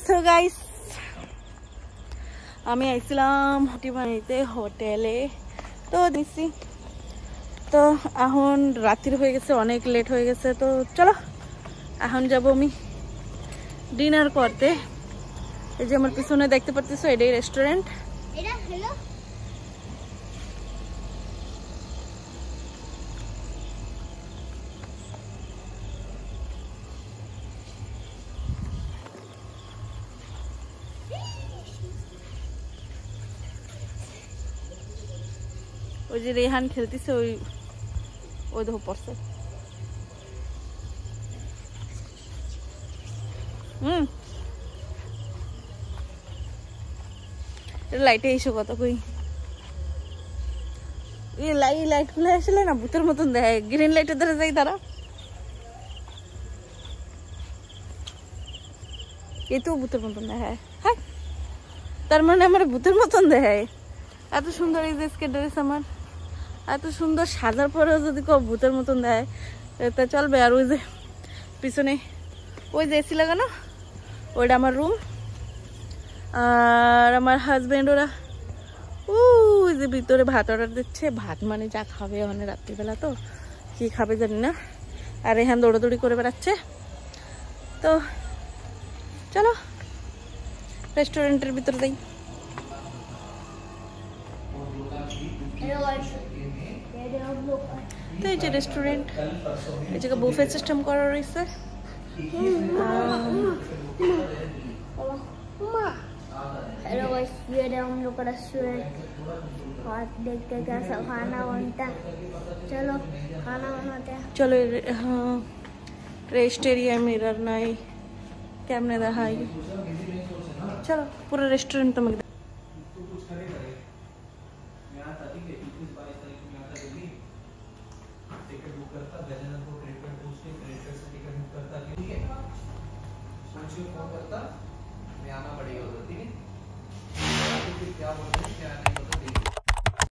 so guys আমি আইছিলাম হটি বানাইতে হোটেলে তো দিছি তো এখন রাত্রি হয়ে গেছে অনেক লেট হয়ে গেছে তো চলো এখন যাব আমি ডিনার করতে এই যে আমার পিছনে দেখতে পাচ্ছো এটাই রেস্টুরেন্ট এটা হ্যালো ওই যে রেহান খেলতেছে ওই ওই দেখো পড়ছে লাইটে এসো কত কই লাইট খুলে আসলে না ভূতের মতন দেখায় গ্রিন লাইটের ধরে যাই তারা এতেও ভূতের মতন দেখায় হ্যাঁ তার মানে আমার ভূতের মতন দেখায় এত সুন্দর এই যে ড্রেস আমার এত সুন্দর সাজার পরেও যদি কেউ ভূতের মতন দেয় তা চলবে আর ওই যে পিছনে ওই যে এসি লাগানো ওইটা আমার রুম আর আমার হাজবেন্ড ওরা ওই যে ভিতরে ভাত অর্ডার দিচ্ছে ভাত মানে যা খাবে মানে রাত্রিবেলা তো কি খাবে জানি না আর এখান দৌড়াদৌড়ি করে বেড়াচ্ছে তো চলো রেস্টুরেন্টের ভিতরে যাই তো এই যে রেস্টুরেন্ট এই জায়গায় বুফে সিস্টেম করা রয়েছে हेलो गाइस ये रहा हम लोग का रेस्टोरेंट और देखते कैसा खाना बनता है चलो खाना बनाते हैं चलो हाँ रेस्ट एरिया मिरर नहीं कैमरे दिखाई चलो पूरा रेस्टोरेंट तो मैं आना पड़ेगा उधर ठीक है क्या बोलते हैं क्या नहीं होता